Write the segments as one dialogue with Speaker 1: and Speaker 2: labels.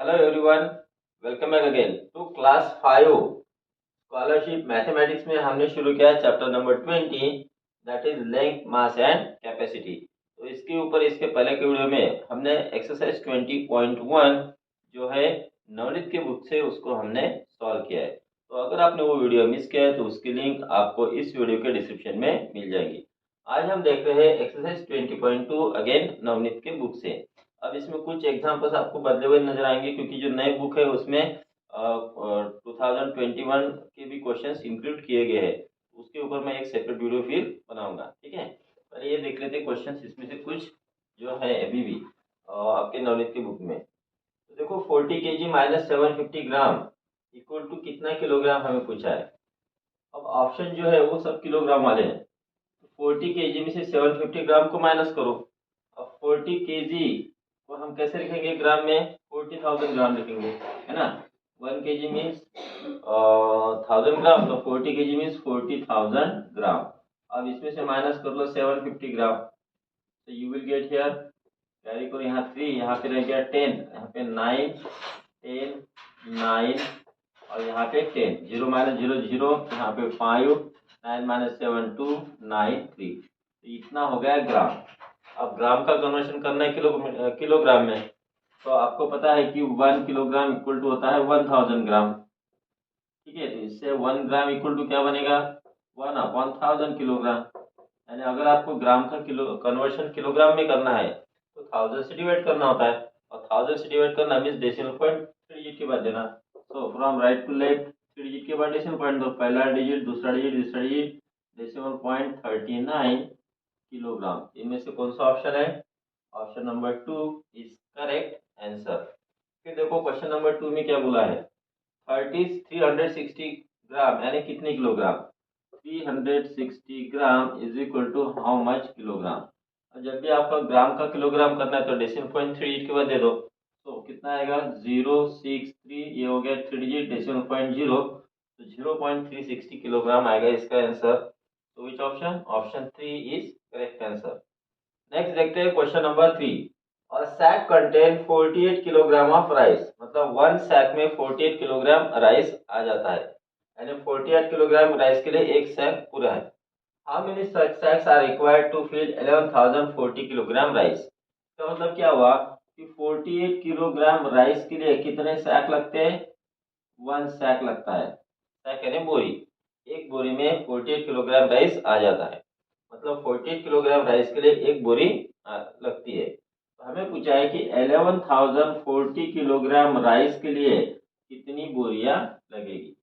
Speaker 1: Hello everyone, welcome back again to class 5 scholarship mathematics में हमने शुरू किया chapter number 20 that is length mass and capacity. तो इसके ऊपर इसके पहले के वीडियो में हमने एक्सरसाइज 20.1 जो है नवनीत के बुक से उसको हमने सॉल्व किया है। तो अगर आपने वो वीडियो मिस किया है तो उसकी लिंक आपको इस वीडियो के डिस्क्रिप्शन में मिल जाएगी। आज हम देख रहे हैं एक्सरसाइज 20.2 अगेन नवनीत के बुक से। अब इसमें कुछ एग्जांपल्स आपको बदले हुए नजर आएंगे क्योंकि जो नई बुक है उसमें 2021 के भी क्वेश्चंस इंक्लूड किए गए हैं। उसके ऊपर मैं एक सेपरेट वीडियो फिर बनाऊंगा, ठीक है। पहले ये देख लेते हैं क्वेश्चंस, इसमें से कुछ जो है अभी भी आपके नॉलेज की बुक में। तो देखो 40 kg minus 750 gram equal to कितना किलोग्राम हमें पूछा है। अब ऑप्शन जो है वो सब किलोग्राम वाले हैं। 40 kg में से 750 ग्राम को माइनस करो। अब 40 kg को हम कैसे लिखेंगे ग्राम में? 40,000 ग्राम लिखेंगे, है ना। 1 kg मीन्स 1000 ग्राम, तो 40 kg मीन्स 40,000 ग्राम। अब इसमें से माइनस कर लो 750 ग्राम, तो you will get here, carry करो यहाँ 3, यहाँ पे रह गया 10, यहाँ पे 9 10 9 और यहाँ पे 10, 0 माइनस 0 0, यहाँ पे 5, 9 माइनस 7 2 9 3, तो इतना हो गया ग्राम। अब ग्राम का कन्वर्शन करना है किलोग्राम में, तो आपको पता है कि 1 किलोग्राम इक्वल टू होता है 1000 ग्राम, ठीक है। तो इससे 1 ग्राम इक्वल टू क्या बनेगा? 1/1000 किलोग्राम। यानी अगर आपको ग्राम का किलो कन्वर्शन किलोग्राम में करना है तो 1000 से डिवाइड करना होता है, और 1000 से डिवाइड करना मीन्स डेसिमल पॉइंट 3 डिजिट के बाद देना। So from right to left 3 digit के बाद डेसिमल पॉइंट दो, पहला डिजिट, दूसरा डिजिट, तीसरा डिजिट, डेसिमल पॉइंट 39 किलोग्राम। इनमें से कौन सा ऑप्शन है? Option number 2 is correct answer. फिर देखो क्वेश्चन नंबर 2 में क्या बोला है, 360 ग्राम यानी कितने kilogram? 360 gram is equal to how much kilogram. और जब भी आपका ग्राम का किलोग्राम करना है तो डेसिमल पॉइंट 3 डिजिट के बाद दे दो, तो कितना आएगा? 063, ये हो गया 3 डिजिट, डेसिमल पॉइंट 0, तो 0.360 किलोग्राम आएगा इसका आंसर। तो which option? Option 3 is correct answer. Next देखते हैं क्वेश्चन नंबर 3। और sack contain 48 kilogram of rice, मतलब 1 सैक में 48 किलोग्राम राइस आ जाता है, यानी 48 किलोग्राम राइस के लिए एक सैक पूरा है। How many sacks are required to fill 11,040 kilogram rice? इसका मतलब क्या हुआ कि 48 किलोग्राम राइस के लिए कितने सैक लगते हैं? 1 सैक लगता है। सैक यानी बोरी, एक बोरी में 48 किलोग्राम राइस आ जाता है, मतलब 48 किलोग्राम राइस के लिए एक बोरी लगती है। तो हमें पूछा है कि 11,040 किलोग्राम राइस के लिए कितनी बोरियां लगेगी।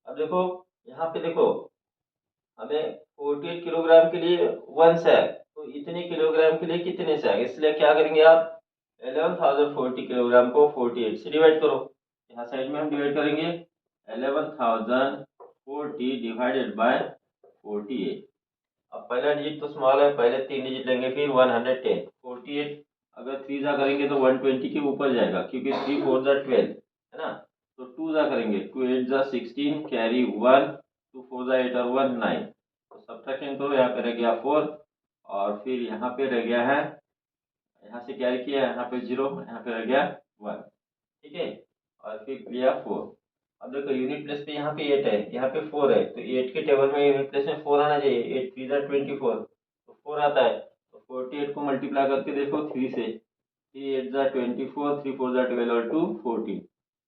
Speaker 1: अब देखो यहाँ पे देखो, हमें 48 किलोग्राम के लिए 1 सैक, तो इतने किलोग्राम के लिए कितने सैक, इसलिए क्या करेंगे आप? 11,040 किलोग्राम को 48 से डिवाइड करो। यहाँ साइड में हम डिवाइड करेंगे 11,040 डिवाइडेड बाय 48। अब पहला डिजिट तो स्मॉल है, पहले 3 डिजिट लेंगे, फिर 110, 48 अगर 3 जा करेंगे तो 120 के ऊपर जाएगा क्योंकि 3 4 जा 12, है ना। तो 2 जा करेंगे, 2 8 जा 16, कैरी 1, 2 4 जा 8 और 1 9, तो सब्ट्रैक्शन करो, यहाँ पे रह गया 4, और फिर यहाँ पे रह गया है, यहाँ से कैरी किया, यहाँ पे 0, यहाँ पे रह गया 1, ठीक है, और फिर लिया 4। अब देखो यूनिट प्लेस पे यहाँ पे 8 है, यहाँ पे 4 है, तो 8 के टेबल में यूनिट प्लेस में 4 आना चाहिए। 8 3 जा 24, तो 4 आता है, तो 48 को मल्टीप्लाई करके देखो 3 से, 3 8 जा 24, 3 4 जा 12 और 2 14,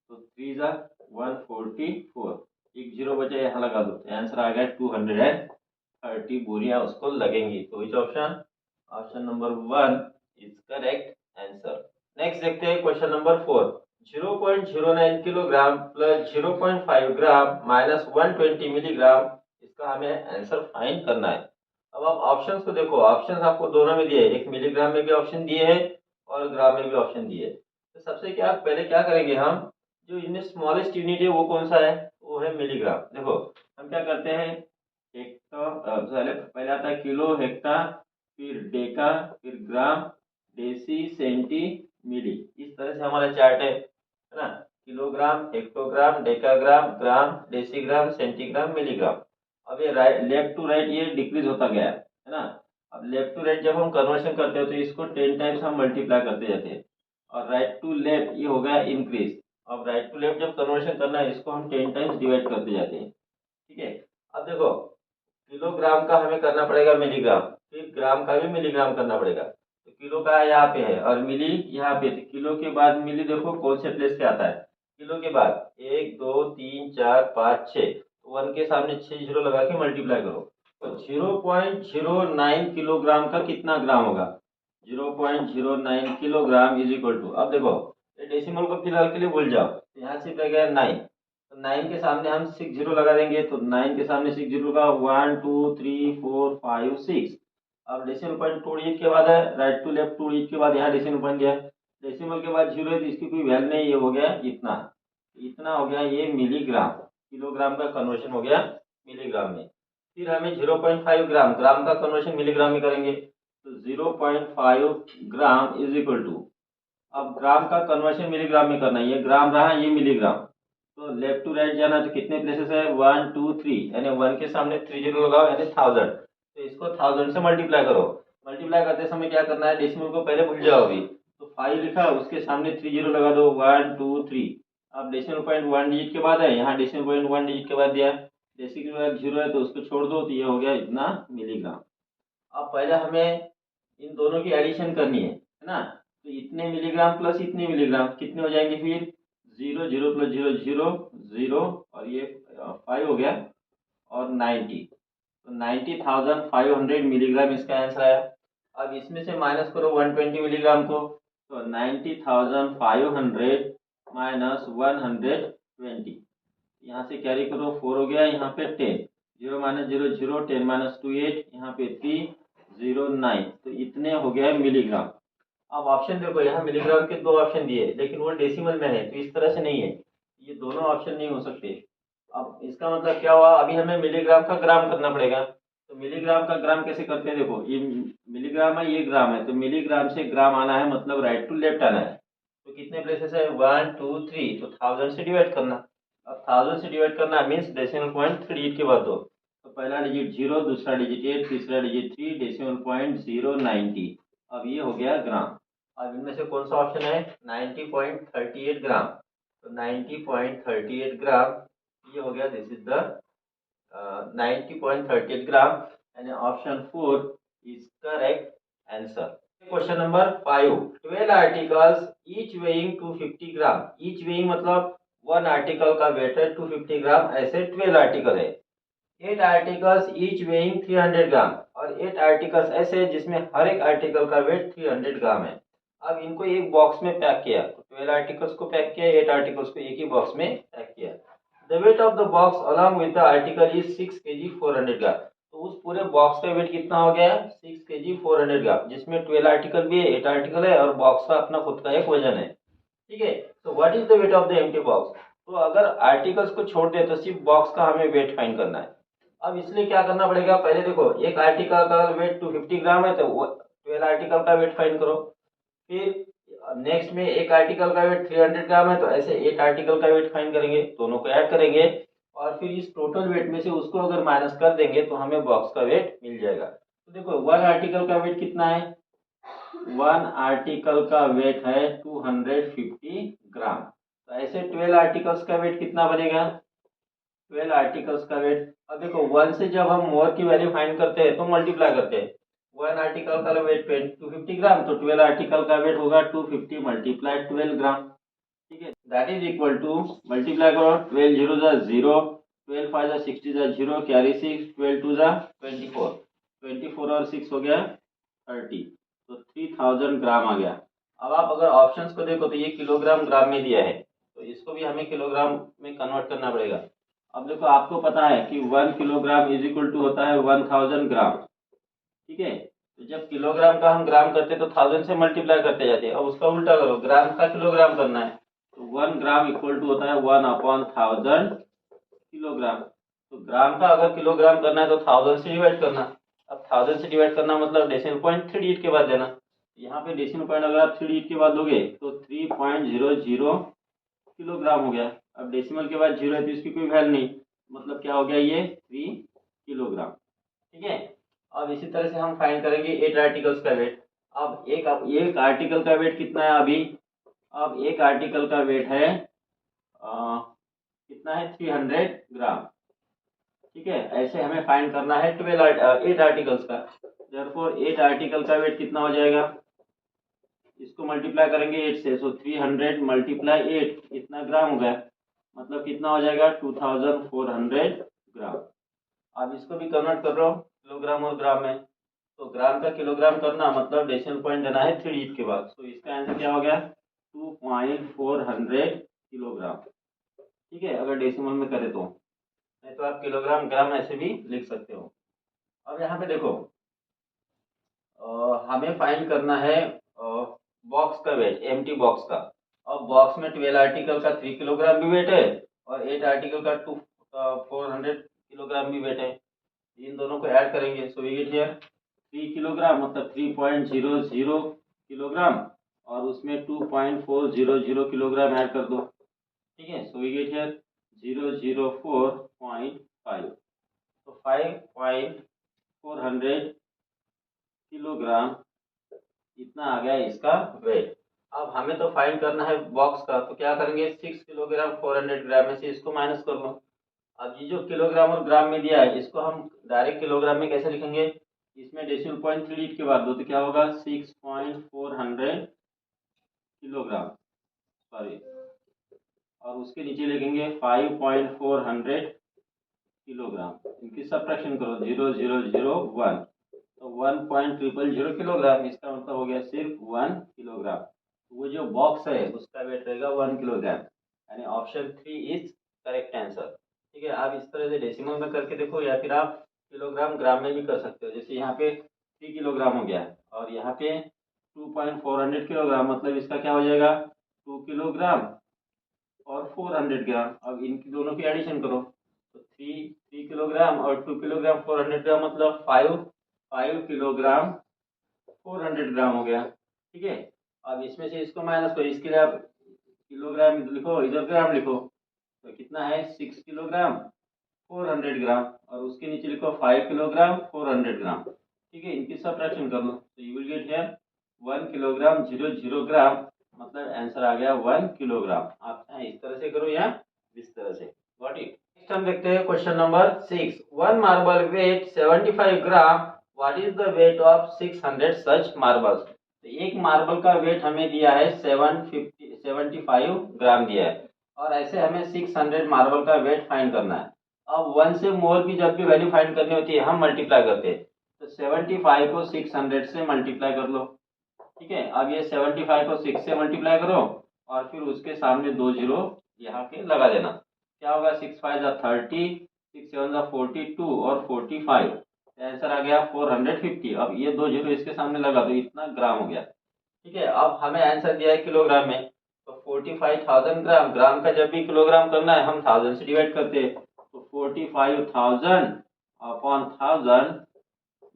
Speaker 1: तो 3 जा 144, एक जीरो बचा, यहाँ लगा दो, तो आंसर आ गया 230 बोरियां उसको लगेंगी। तो which option? Option number 1 is correct answer. Next देखते हैं क्वेश्चन नंबर 4। 0.09 किलोग्राम प्लस 0.5 ग्राम माइनस 120 मिलीग्राम, इसका हमें आंसर फाइंड करना है। अब आप ऑप्शंस को देखो, ऑप्शंस आपको दोनों में दिए, एक मिलीग्राम में भी ऑप्शन दिए है और ग्राम में भी ऑप्शन दिए। तो सबसे क्या पहले क्या करेंगे हम, जो इनमें स्मॉलेस्ट यूनिट है वो कौन सा है? वो है मिलीग्राम। देखो हम क्या करते हैं, पहले आता है किलो, हेक्टा, फिर डेका, फिर ग्राम, डेसी, सेंटी, मिली, इस तरह से हमारा चार्ट है ना। किलोग्राम, हेक्टोग्राम, डेकाग्राम, ग्राम, डेसीग्राम, सेंटीग्राम, मिलीग्राम। अब ये राइट लेफ्ट टू राइट ये डिक्रीज होता गया है ना। अब लेफ्ट टू राइट जब हम कन्वर्शन करते हैं तो इसको 10 टाइम्स हम मल्टीप्लाई करते जाते हैं, और राइट टू लेफ्ट ये हो गया इंक्रीज। अब राइट टू लेफ्ट जब कन्वर्शन करना है इसको हम 10 टाइम्स डिवाइड करते जाते हैं, ठीक है। अब देखो किलोग्राम का हमें करना पड़ेगा मिलीग्राम, फिर ग्राम का भी मिलीग्राम करना पड़ेगा। तो किलो का यहाँ पे है और मिली यहाँ पे, तो किलो के बाद मिली देखो कौन से प्लेस पे आता है। किलो के बाद 1 2 3 4 5 6, वन के सामने 6 जीरो लगा के मल्टीप्लाई करो, तो 0.09 किलोग्राम का कितना ग्राम होगा। 0.09 किलोग्राम इज इक्वल टू, अब देखो ये डेसिमल को फिलहाल के लिए भूल जाओ, तो यहाँ सिर्फ रह गया 9, तो 9 के सामने हम 6 जीरो लगा देंगे, तो 9 के सामने 6 जीरो का 1 2 3 4 5 6। अब डेसिमल पॉइंट टू डिजिट के बाद है, right to left two digit के बाद यहाँ डेसिमल पॉइंट गया, डेसिमल के बाद जीरो है तो इसकी कोई वैल्यू नहीं, ये हो गया इतना, इतना हो गया ये मिलीग्राम। किलोग्राम का कन्वर्शन हो गया मिलीग्राम में। फिर हमें 0.5 ग्राम, ग्राम का कन्वर्शन मिलीग्राम में करेंगे, तो 0.5 ग्राम इज इक्वल टू, अब ग्राम का कन्वर्शन मिलीग्राम में करना है, ये ग्राम रहा ये मिलीग्राम, तो लेफ्ट टू राइट जाना, तो कितने प्लेसेस है 1 2 3, यानी 1 के सामने 3 जीरो लगाओ यानी 1000, तो इसको 1000 से मल्टीप्लाई करो। मल्टीप्लाई करते समय क्या करना है, डेसिमल को पहले भूल जाओ अभी, तो 5 लिखा उसके सामने 3 जीरो लगा दो 1 2 3। अब डेसिमल पॉइंट 1 डिजिट के बाद है, यहाँ डेसिमल पॉइंट 1 डिजिट के बाद दिया, डेसिमल के बाद जीरो है तो उसको छोड़ दो, तो ये हो गया इतना मिलीग्राम। अब पहले हमें इन दोनों की एडिशन करनी है ना, तो इतने मिलीग्राम प्लस इतने मिलीग्राम कितने हो जाएंगे, फिर 0 0 प्लस 0 0 0, और ये 5 हो गया और 90, तो 90,500 मिलीग्राम इसका आंसर आया। अब इसमें से माइनस करो 120 मिलीग्राम को, तो 90,500 माइनस 120, यहाँ से कैरी करो 4 हो गया, यहाँ पे 10, 0 माइनस 0 0, 10 माइनस 2 8, यहाँ पे 3 0 9, तो इतने हो गया मिलीग्राम। अब ऑप्शन देखो यहाँ मिलीग्राम के दो ऑप्शन दिए, लेकिन वो डेसिमल में है तो इस तरह से नहीं है, ये दोनों ऑप्शन नहीं हो सकते। अब इसका मतलब क्या हुआ, अभी हमें मिलीग्राम का ग्राम करना पड़ेगा, तो मिलीग्राम का ग्राम कैसे करते हैं, देखो ये मिलीग्राम है ये ग्राम है, तो मिलीग्राम से ग्राम आना है मतलब राइट टू लेफ्ट आना है, तो कितने प्लेसेस है 1 2 3, तो 1000 से डिवाइड करना। अब 1000 से डिवाइड करना मीन्स डेसिमल पॉइंट 3 डिजिट के बाद दो, तो पहला डिजिट 0, दूसरा डिजिट 8, तीसरा डिजिट 3, डेसिमल पॉइंट 090, अब ये हो गया ग्राम। अब इनमें से कौन सा ऑप्शन है 90.38 ग्राम, तो 90.38 ग्राम ये हो गया, दिस इज द 90.38 ग्राम, यानी option 4 is correct answer. Question number 5, 12 articles each weighing 250 gram, each weighing मतलब वन आर्टिकल का वेट है 250 ग्राम, ऐसे 12 आर्टिकल है। 8 आर्टिकल्स ईच वेइंग 300 ग्राम, और 8 आर्टिकल्स ऐसे जिसमें हर एक आर्टिकल का वेट 300 ग्राम है। अब इनको एक बॉक्स में पैक किया, 12 आर्टिकल्स को पैक किया, 8 आर्टिकल्स को एक ही बॉक्स में पैक किया। The weight of the box along with the article is 6 kg 400 ग्राम, तो उस पूरे बॉक्स का वेट कितना हो गया 6 kg 400 ग्राम, जिसमें 12 आर्टिकल भी है 8 आर्टिकल है और बॉक्स का अपना खुद का एक वजन है, ठीक है। तो what is the weight of the empty box, तो अगर आर्टिकल्स को छोड़ दे तो सिर्फ बॉक्स का हमें वेट फाइंड करना है। अब इसलिए क्या करना पड़ेगा, पहले देखो एक आर्टिकल का वेट 250 ग्राम है तो 12 आर्टिकल का वेट फाइंड करो, फिर नेक्स्ट में एक आर्टिकल का वेट 300 ग्राम है तो ऐसे 8 आर्टिकल का वेट फाइंड करेंगे, दोनों को ऐड करेंगे और फिर इस टोटल वेट में से उसको अगर माइनस कर देंगे तो हमें बॉक्स का वेट मिल जाएगा। तो देखो वन आर्टिकल का वेट कितना है, वन आर्टिकल का वेट है 250 ग्राम, तो ऐसे 12 आर्टिकल्स का वेट कितना बनेगा, 12 आर्टिकल्स का वेट। अब देखो वन से जब हम मोर की वैल्यू फाइंड करते हैं तो मल्टीप्लाई करते हैं, वन आर्टिकल का वेट 250 ग्राम, तो 12 आर्टिकल का वेट होगा 250 मल्टीप्लाई 12 ग्राम, ठीक है। That is equal to, multiply करो 12 जीरो जा 0, 12 फाइव जा 60 जा 0, कैरी 6, 12 टू जा 24, 24 और 6 हो गया 30, तो 3000 ग्राम आ गया। अब आप अगर ऑप्शंस को देखो तो ये किलोग्राम ग्राम में दिया है, तो इसको भी हमें किलोग्राम में कन्वर्ट करना पड़ेगा। अब देखो आपको पता है कि 1 किलोग्राम इज इक्वल टू होता है 1000 ग्राम, ठीक है। तो जब किलोग्राम का हम ग्राम करते हैं तो 1000 से मल्टीप्लाई करते जाते हैं, अब उसका उल्टा करो, ग्राम का किलोग्राम करना है, तो 1 ग्राम इक्वल टू होता है 1/1000 किलोग्राम। तो ग्राम का अगर किलोग्राम करना है तो 1000 से डिवाइड करना, अब 1000 से डिवाइड करना मतलब डेसिमल पॉइंट 3 डिजिट के बाद देना, यहाँ पे डेसिमल पॉइंट अगर आप 3 डिजिट के बाद दोगे तो 3.00 किलोग्राम हो गया। अब डेसिमल के बाद जीरो है तो इसकी कोई वैल्यू नहीं, मतलब क्या हो गया ये 3 किलोग्राम, ठीक है। अब इसी तरह से हम फाइंड करेंगे 8 आर्टिकल्स का वेट। अब एक आर्टिकल का वेट कितना है अभी अब एक आर्टिकल का वेट है कितना है 300 ग्राम। ठीक है, ऐसे हमें फाइंड करना है 8 आर्टिकल्स का। देयरफॉर 8 आर्टिकल का वेट कितना हो जाएगा, इसको मल्टीप्लाई करेंगे 8 से, सो 300 मल्टीप्लाई 8 कितना ग्राम हो गया, मतलब कितना हो जाएगा 2400 ग्राम। अब इसको भी कन्वर्ट कर रहा हूँ किलोग्राम और ग्राम में, तो ग्राम का किलोग्राम करना मतलब डेसिमल पॉइंट देना है 3 डिजिट के बाद। तो इसका आंसर क्या हो गया 2400 किलोग्राम। ठीक है, अगर डेसिमल में करें तो, नहीं तो आप किलोग्राम ग्राम ऐसे भी लिख सकते हो। अब यहाँ पे देखो हमें फाइंड करना है बॉक्स का वेट, एम्प्टी बॉक्स का। अब बॉक्स में 12 आर्टिकल का 3 किलोग्राम भी वेट है और 8 आर्टिकल का 400 किलोग्राम भी वेट है। इन दोनों को ऐड करेंगे, so we get here 3 kilogram मतलब 3.00 किलोग्राम और उसमें 2.400 किलोग्राम ऐड कर दो। ठीक है, सो वी गेट हियर 004.5, तो 5.400 किलोग्राम इतना आ गया इसका वेट। अब हमें तो फाइंड करना है बॉक्स का, तो क्या करेंगे 6 किलोग्राम 400 ग्राम में से इसको माइनस कर लो। अब ये जो किलोग्राम और ग्राम में दिया है इसको हम डायरेक्ट किलोग्राम में कैसे लिखेंगे, इसमें डेसिमल पॉइंट 3 के बाद दो तो क्या होगा 6.400 किलोग्राम, सॉरी, और उसके नीचे लिखेंगे 5.400 किलोग्राम। इनकी सब्ट्रैक्शन करो 0001, तो 1.000 किलोग्राम, इसका मतलब हो गया सिर्फ 1 किलोग्राम। तो वो जो बॉक्स है उसका वेट रहेगा 1 किलोग्राम, यानी ऑप्शन 3 इज करेक्ट आंसर। ठीक है, आप इस तरह से डेसिमल में करके देखो या फिर आप किलोग्राम ग्राम में भी कर सकते हो। जैसे यहाँ पे 3 किलोग्राम हो गया और यहाँ पे 2.400 किलोग्राम, मतलब इसका क्या हो जाएगा 2 किलोग्राम और 400 ग्राम। अब इनकी दोनों की एडिशन करो, तो 3 किलोग्राम और 2 किलोग्राम 400 ग्राम मतलब 5 किलोग्राम 400 ग्राम हो गया। ठीक है, अब इसमें से इसको माइनस करो, इसके लिए आप किलोग्राम लिखो इधर ग्राम लिखो, तो कितना है 6 किलोग्राम 400 ग्राम और उसके नीचे लिखो 5 किलोग्राम 400 ग्राम। ठीक है, इनकी सब्ट्रैक्शन कर लो, तो you will get here 1 kilogram 00 ग्राम, मतलब आंसर आ गया 1 किलोग्राम। आप चाहे इस तरह से करो या इस तरह से। Got it. नेक्स्ट हम देखते हैं question number 6। One marble weight 75 gram, what is the weight of 600 such marbles. तो एक मार्बल का वेट हमें दिया है 75 ग्राम दिया है और ऐसे हमें 600 मार्बल का वेट फाइंड करना है। अब 1 से मोर की जब भी वैल्यू फाइंड करनी होती है हम मल्टीप्लाई करते हैं, तो 75 को 600 से मल्टीप्लाई कर लो। ठीक है, अब ये 75 को 6 से मल्टीप्लाई करो और फिर उसके सामने 2 जीरो यहाँ के लगा देना। क्या होगा 6 5 जा 30, 6 7 जा 42 और 45, आंसर आ गया 450। अब ये 2 जीरो इसके सामने लगा तो इतना ग्राम हो गया। ठीक है, अब हमें आंसर दिया है किलोग्राम में, तो 45,000 ग्राम। ग्राम का जब भी किलोग्राम करना है हम 1000 से डिवाइड करते हैं, तो 45,000 अपॉन 1000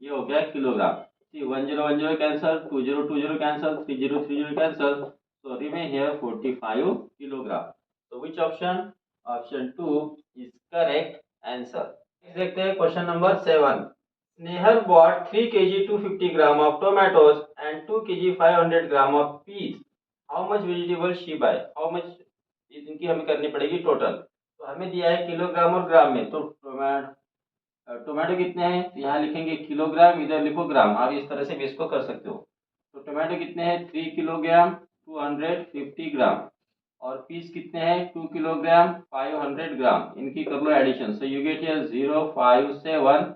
Speaker 1: ये हो गया kilogram. See, 1010 cancel, 2020 cancel, 3030 cancel, so remain here 45 kilogram. So which option? Option 2 is correct answer. Next देखते हैं question number 7। Snehal bought 3 kg 250 gram of tomatoes and 2 kg 500 gram of peas. How much vegetable she buy? How much इनकी हमें करनी पड़ेगी total. तो हमें दिया है किलोग्राम और ग्राम में, तो टोमेटो कितने हैं, तो यहाँ लिखेंगे किलोग्राम, इधर लिखो ग्राम। आप इस तरह से भी इसको कर सकते हो। तो टोमेटो कितने हैं 3 किलोग्राम 250 ग्राम और पीस कितने हैं 2 किलोग्राम 500 ग्राम। इनकी कर लो addition, so you get here 057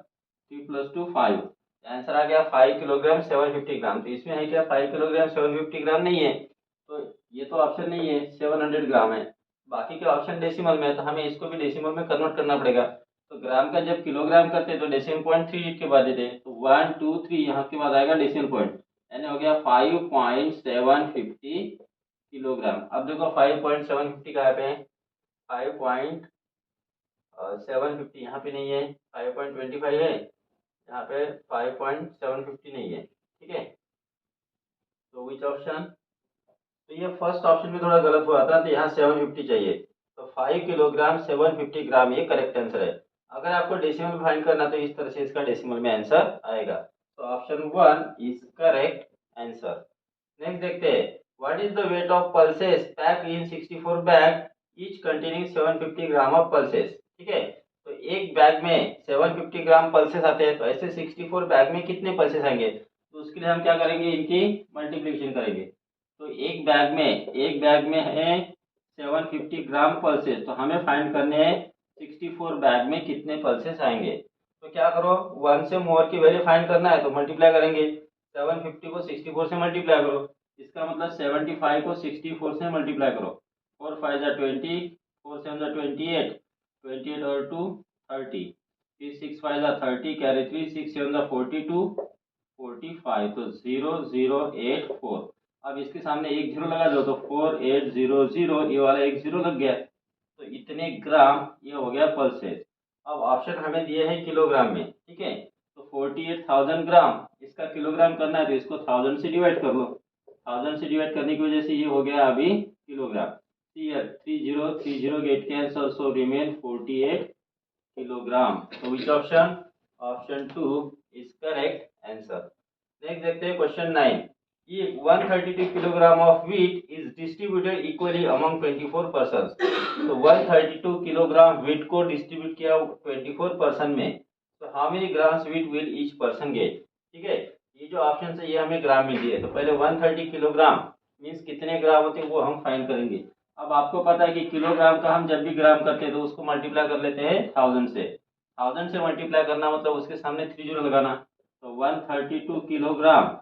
Speaker 1: 3 + 2 5, answer आ गया 5 किलोग्राम 750 ग्राम। तो इसमें है क्या 5 किलोग्राम 750 ग्राम नहीं है, तो ये तो ऑप्शन नहीं है, 700 ग्राम है। बाकी के ऑप्शन डेसिमल में है, तो हमें इसको भी डेसिमल में कन्वर्ट करना पड़ेगा। तो ग्राम का जब किलोग्राम करते तो डेसिमल पॉइंट 3 के बाद देते, तो 1 2 3 यहाँ के बाद आएगा डेसिमल पॉइंट, यानी हो गया 5.750 किलोग्राम। अब देखो 5.750 कहाँ पे है, 5.750 यहाँ पे नहीं है, 5.25 है यहाँ पे, 5.750 नहीं है। ठीक है, तो विच ऑप्शन, तो ये फर्स्ट ऑप्शन में थोड़ा गलत हुआ था, तो यहाँ 750 चाहिए, तो 5 किलोग्राम 750 ग्राम ये करेक्ट आंसर है। अगर आपको डेसिमल फाइंड करना तो इस तरह से इसका डेसिमल में आंसर आएगा। तो option 1 is correct answer. Next देखते हैं what is the weight of pulses packed in 64 bag each containing 750 gram of pulses. ठीक है, तो एक बैग में 750 ग्राम पल्सेस आते हैं, तो ऐसे 64 बैग में कितने पल्सेस आएंगे, तो उसके लिए हम क्या करेंगे, इनकी मल्टीप्लिकेशन करेंगे। तो एक बैग में है 750 ग्राम पल्सेस, तो हमें फाइंड करने हैं 64 बैग में कितने पल्सेस आएंगे। तो क्या करो, 1 से मोर की वैल्यू फाइंड करना है तो मल्टीप्लाई करेंगे, 750 को 64 से मल्टीप्लाई करो, इसका मतलब 75 को 64 से मल्टीप्लाई करो, 4 5 जा 20, 4 7 जा 28, 28 और 2 30, फिर 6 5 जा 30, कैरी 3, 6 7 जा 42, 45, तो 0084। अब इसके सामने एक जीरो लगा दो तो 4800, ये वाला एक जीरो लग गया, तो इतने ग्राम ये हो गया पल्सेस। अब ऑप्शन हमें दिए हैं किलोग्राम में, ठीक है, तो 48,000 ग्राम इसका किलोग्राम करना है, तो इसको 1000 से डिवाइड कर लो, 1000 से डिवाइड करने की वजह से ये हो गया अभी kilogram. Here 30 get cancel, so remain 48 kilogram. तो which option, option 2 is correct answer. Next देखते हैं question 9। If 132 kilogram of wheat is distributed equally among 24 persons, तो 132 किलोग्राम wheat को डिस्ट्रीब्यूट किया 24 पर्सन में, तो how many grams wheat will each person get। ठीक है, ये जो ऑप्शन है ये हमें ग्राम में दिए, तो पहले 130 किलोग्राम मीन्स कितने ग्राम होते हैं वो हम फाइंड करेंगे। अब आपको पता है कि किलोग्राम का हम जब भी ग्राम करते हैं तो उसको मल्टीप्लाई कर लेते हैं 1000 से, 1000 से मल्टीप्लाई करना मतलब उसके सामने 30 लगाना, तो 132 किलोग्राम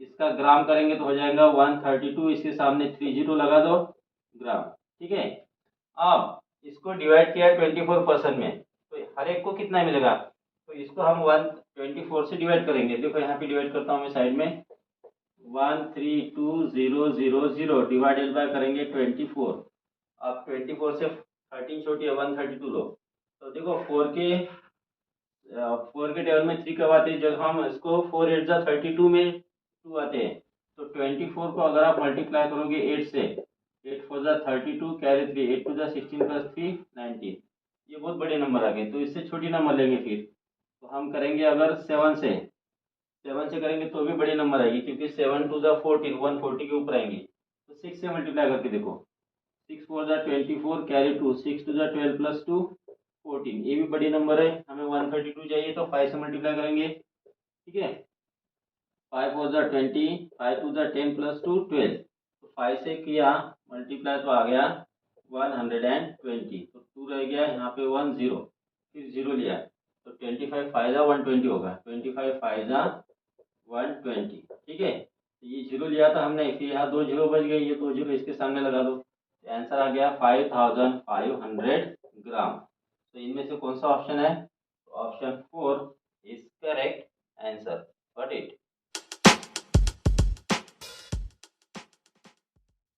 Speaker 1: इसका ग्राम करेंगे तो हो जाएगा 132, इसके सामने 30 लगा दो ग्राम। ठीक है, अब इसको डिवाइड किया 24 परसेंट में, तो हर एक को कितना मिलेगा, तो इसको हम 124 से डिवाइड करेंगे। देखो यहाँ पे डिवाइड करता हूँ मैं साइड में, 132,000 डिवाइडेड बाय करेंगे 24। अब 24 से 13 छोटी है, 132 लो, तो देखो 4 के टेबल में 3 कब आते हैं, जब हम इसको 4 8 जा 32 में 2 आते हैं, तो 24 को अगर आप मल्टीप्लाई करोगे 8 से, 8 4 जा 32, कैरी 3, 8 2 जा 16 प्लस 3 19, ये बहुत बड़े नंबर आ गए, तो इससे छोटी नंबर लेंगे। फिर तो हम करेंगे अगर 7 से करेंगे तो भी बड़ी नंबर आएगी, क्योंकि 7 2 जा 14, 140 के ऊपर आएंगे। तो 6 से मल्टीप्लाई करके देखो, 6 4 जा 24, कैरी 2, 6 2 जा 12 प्लस 2 14, ये भी बड़ी नंबर है, हमें 132 चाहिए, तो 5 से मल्टीप्लाई करेंगे। ठीक है, 5 4 जा 20, 5 2 जा 10 प्लस 2 12, तो 5 से किया मल्टीप्लाई तो आ गया 120, तो 2 रह गया यहाँ पे 1 0, फिर 0 लिया, तो 25 5 जा 120 होगा, 25 5 जा 120। ठीक है, तो ये 0 लिया था हमने, फिर यहाँ 2 0 बच गए, ये 2 0 इसके सामने लगा दो, तो आंसर आ गया 5500 ग्राम। तो इनमें से कौन सा ऑप्शन है, option 4 is correct answer. Got it.